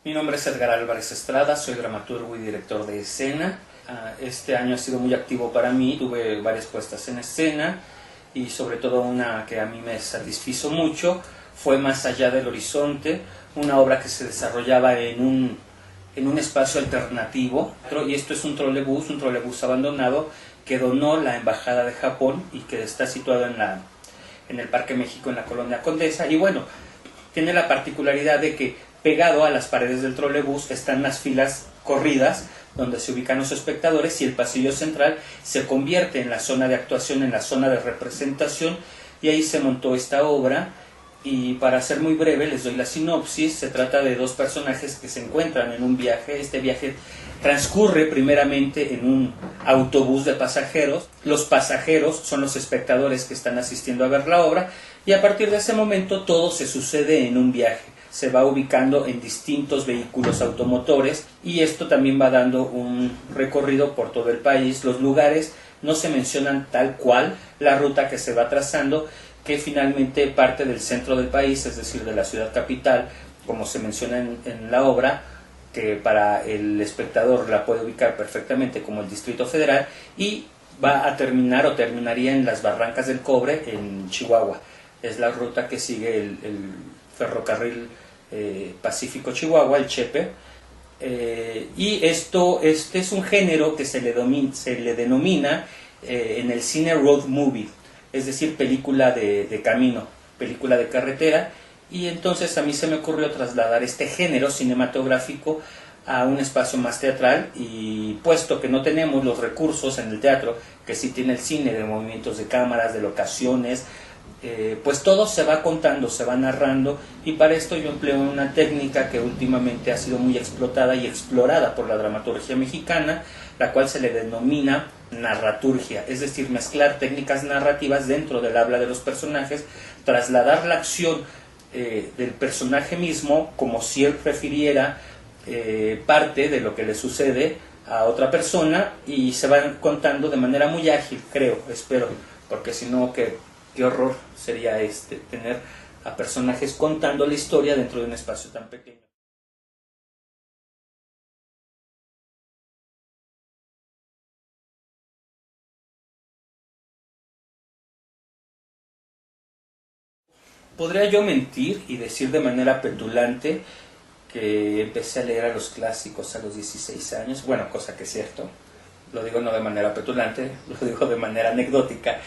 Mi nombre es Edgar Álvarez Estrada, soy dramaturgo y director de escena. Este año ha sido muy activo para mí, tuve varias puestas en escena y sobre todo una que a mí me satisfizo mucho fue Más allá del horizonte, una obra que se desarrollaba en un espacio alternativo, y esto es un trolebús abandonado que donó la Embajada de Japón y que está situado en el Parque México, en la Colonia Condesa. Y bueno, tiene la particularidad de que pegado a las paredes del trolebús están las filas corridas donde se ubican los espectadores, y el pasillo central se convierte en la zona de actuación, en la zona de representación, y ahí se montó esta obra. Y para ser muy breve les doy la sinopsis. Se trata de dos personajes que se encuentran en un viaje. Este viaje transcurre primeramente en un autobús de pasajeros. Los pasajeros son los espectadores que están asistiendo a ver la obra, y a partir de ese momento todo se sucede en un viaje. Se va ubicando en distintos vehículos automotores, y esto también va dando un recorrido por todo el país. Los lugares no se mencionan tal cual, la ruta que se va trazando, que finalmente parte del centro del país, es decir, de la ciudad capital, como se menciona en la obra, que para el espectador la puede ubicar perfectamente como el Distrito Federal, y va a terminar o terminaría en las Barrancas del Cobre, en Chihuahua. Es la ruta que sigue el ferrocarril Pacífico Chihuahua, el Chepe. Y este es un género que se le denomina en el cine road movie, es decir, película de camino, película de carretera. Y entonces a mí se me ocurrió trasladar este género cinematográfico a un espacio más teatral, y puesto que no tenemos los recursos en el teatro que sí tiene el cine, de movimientos de cámaras, de locaciones, pues todo se va contando, se va narrando, y para esto yo empleo una técnica que últimamente ha sido muy explotada y explorada por la dramaturgia mexicana, la cual se le denomina narraturgia, es decir, mezclar técnicas narrativas dentro del habla de los personajes, trasladar la acción del personaje mismo como si él refiriera parte de lo que le sucede a otra persona, y se van contando de manera muy ágil, espero, porque si no, qué horror sería tener a personajes contando la historia dentro de un espacio tan pequeño. Podría yo mentir y decir de manera petulante que empecé a leer a los clásicos a los 16 años, bueno, cosa que es cierto, lo digo no de manera petulante, lo digo de manera anecdótica,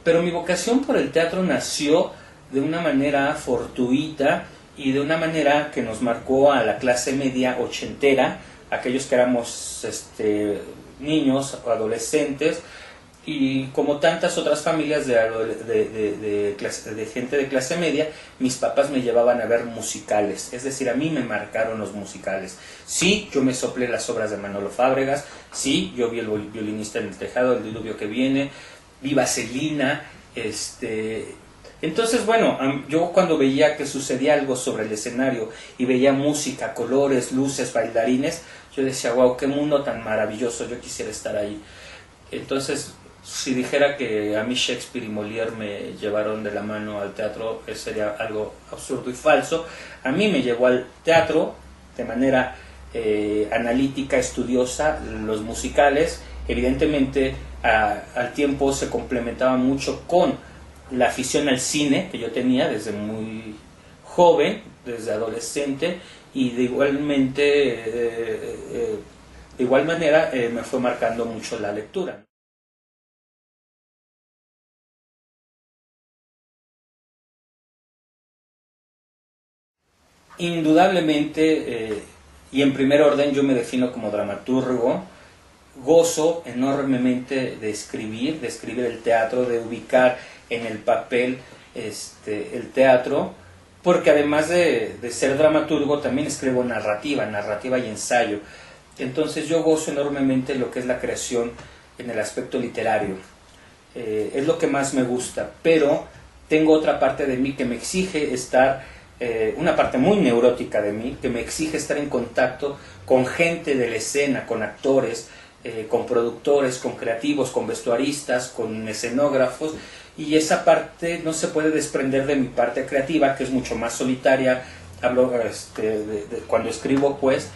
pero mi vocación por el teatro nació de una manera fortuita y de una manera que nos marcó a la clase media ochentera, aquellos que éramos niños o adolescentes, y como tantas otras familias de gente de clase media, mis papás me llevaban a ver musicales, es decir, a mí me marcaron los musicales. Sí, yo me soplé las obras de Manolo Fábregas, sí, yo vi El violinista en el tejado, El diluvio que viene, vi Vaselina, Entonces, bueno, yo cuando veía que sucedía algo sobre el escenario y veía música, colores, luces, bailarines, yo decía, wow, qué mundo tan maravilloso, yo quisiera estar ahí. Entonces, si dijera que a mí Shakespeare y Molière me llevaron de la mano al teatro, sería algo absurdo y falso. A mí me llevó al teatro de manera analítica, estudiosa, los musicales. Evidentemente, al tiempo se complementaba mucho con la afición al cine que yo tenía desde muy joven, desde adolescente, y de igual manera me fue marcando mucho la lectura. Indudablemente, y en primer orden, yo me defino como dramaturgo. Gozo enormemente de escribir el teatro, de ubicar en el papel el teatro, porque además de ser dramaturgo también escribo narrativa y ensayo. Entonces yo gozo enormemente lo que es la creación en el aspecto literario. Es lo que más me gusta, pero tengo otra parte de mí que me exige estar, una parte muy neurótica de mí, que me exige estar en contacto con gente de la escena, con actores, con productores, con creativos, con vestuaristas, con escenógrafos, y esa parte no se puede desprender de mi parte creativa, que es mucho más solitaria, hablo cuando escribo, pues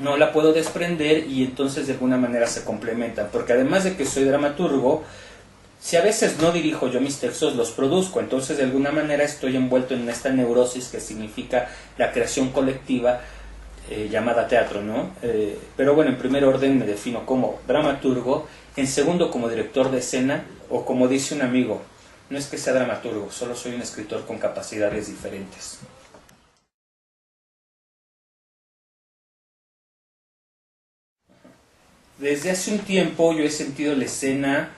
no la puedo desprender, y entonces de alguna manera se complementan, porque además de que soy dramaturgo, si a veces no dirijo yo mis textos, los produzco, entonces de alguna manera estoy envuelto en esta neurosis que significa la creación colectiva llamada teatro, ¿no? Pero bueno, en primer orden me defino como dramaturgo, en segundo como director de escena, o como dice un amigo, no es que sea dramaturgo, solo soy un escritor con capacidades diferentes. Desde hace un tiempo yo he sentido la escena,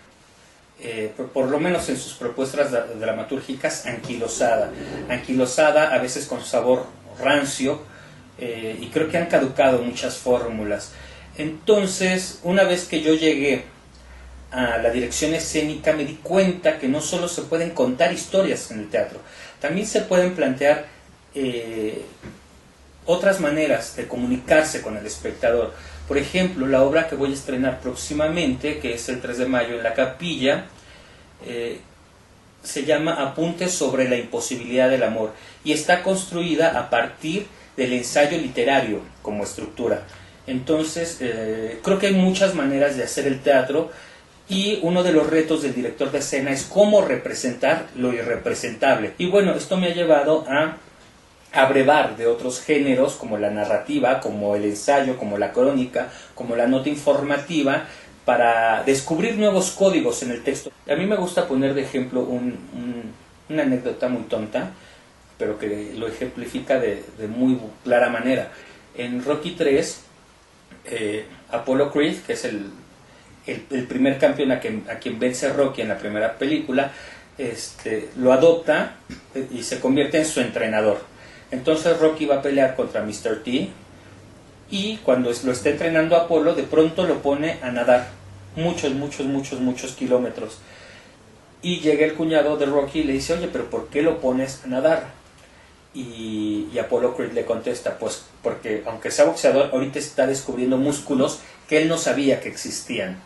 por lo menos en sus propuestas dramatúrgicas, anquilosada, a veces con sabor rancio, y creo que han caducado muchas fórmulas. Entonces, una vez que yo llegué a la dirección escénica, me di cuenta que no solo se pueden contar historias en el teatro, también se pueden plantear otras maneras de comunicarse con el espectador. Por ejemplo, la obra que voy a estrenar próximamente, que es el 3 de mayo en la Capilla, se llama Apuntes sobre la imposibilidad del amor, y está construida a partir del ensayo literario como estructura. Entonces, creo que hay muchas maneras de hacer el teatro, y uno de los retos del director de escena es cómo representar lo irrepresentable. Y bueno, esto me ha llevado a abrevar de otros géneros, como la narrativa, como el ensayo, como la crónica, como la nota informativa, para descubrir nuevos códigos en el texto. A mí me gusta poner de ejemplo una anécdota muy tonta, pero que lo ejemplifica de muy clara manera. En Rocky 3, Apollo Creed, que es el primer campeón a quien vence Rocky en la primera película, lo adopta y se convierte en su entrenador. Entonces Rocky va a pelear contra Mr. T, y cuando lo está entrenando Apolo, de pronto lo pone a nadar muchos kilómetros, y llega el cuñado de Rocky y le dice: oye, pero ¿por qué lo pones a nadar? Y Apollo Creed le contesta: pues porque aunque sea boxeador, ahorita está descubriendo músculos que él no sabía que existían.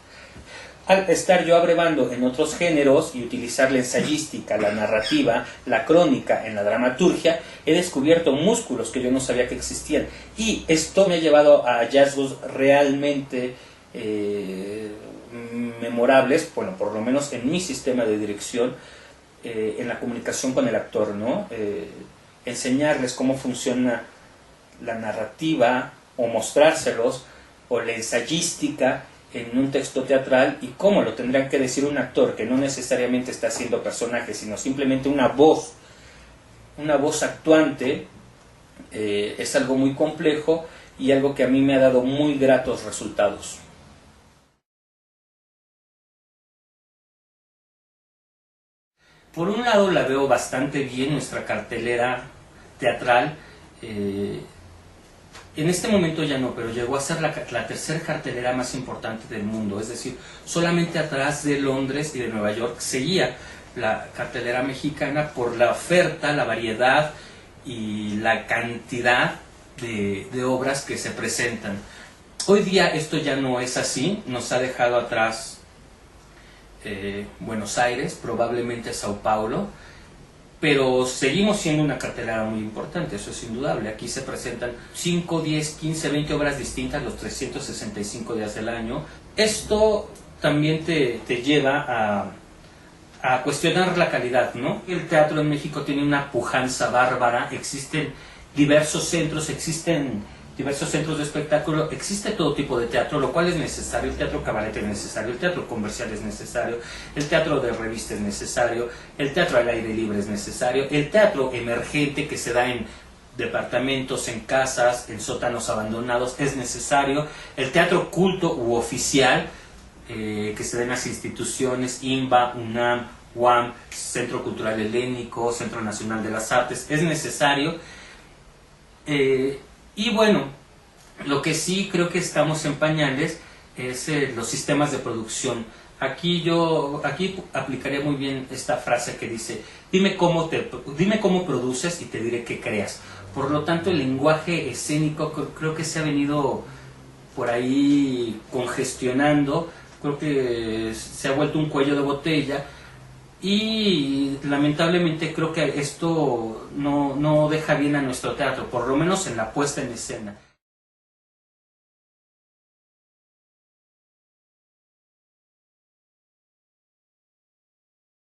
Al estar yo abrevando en otros géneros y utilizar la ensayística, la narrativa, la crónica en la dramaturgia, he descubierto músculos que yo no sabía que existían. Y esto me ha llevado a hallazgos realmente memorables, bueno, por lo menos en mi sistema de dirección, en la comunicación con el actor, ¿no? Enseñarles cómo funciona la narrativa, o mostrárselos, o la ensayística en un texto teatral, y cómo lo tendrán que decir un actor que no necesariamente está haciendo personajes, sino simplemente una voz actuante. Es algo muy complejo y algo que a mí me ha dado muy gratos resultados. Por un lado, la veo bastante bien nuestra cartelera teatral. En este momento ya no, pero llegó a ser la tercera cartelera más importante del mundo. Es decir, solamente atrás de Londres y de Nueva York seguía la cartelera mexicana por la oferta, la variedad y la cantidad de obras que se presentan. Hoy día esto ya no es así. Nos ha dejado atrás Buenos Aires, probablemente Sao Paulo, pero seguimos siendo una cartelera muy importante, eso es indudable. Aquí se presentan 5, 10, 15, 20 obras distintas los 365 días del año. Esto también te lleva a cuestionar la calidad, ¿no? El teatro en México tiene una pujanza bárbara, existen diversos centros de espectáculo, existe todo tipo de teatro, lo cual es necesario. El teatro cabaret es necesario, el teatro comercial es necesario, el teatro de revista es necesario, el teatro al aire libre es necesario, el teatro emergente que se da en departamentos, en casas, en sótanos abandonados es necesario, el teatro culto u oficial que se da en las instituciones INBA, UNAM, UAM, Centro Cultural Helénico, Centro Nacional de las Artes, es necesario. Y bueno, lo que sí creo que estamos en pañales es los sistemas de producción. Aquí aplicaría muy bien esta frase que dice: dime cómo produces y te diré qué creas. Por lo tanto, el lenguaje escénico creo que se ha venido por ahí congestionando, creo que se ha vuelto un cuello de botella, y lamentablemente creo que esto no deja bien a nuestro teatro, por lo menos en la puesta en escena.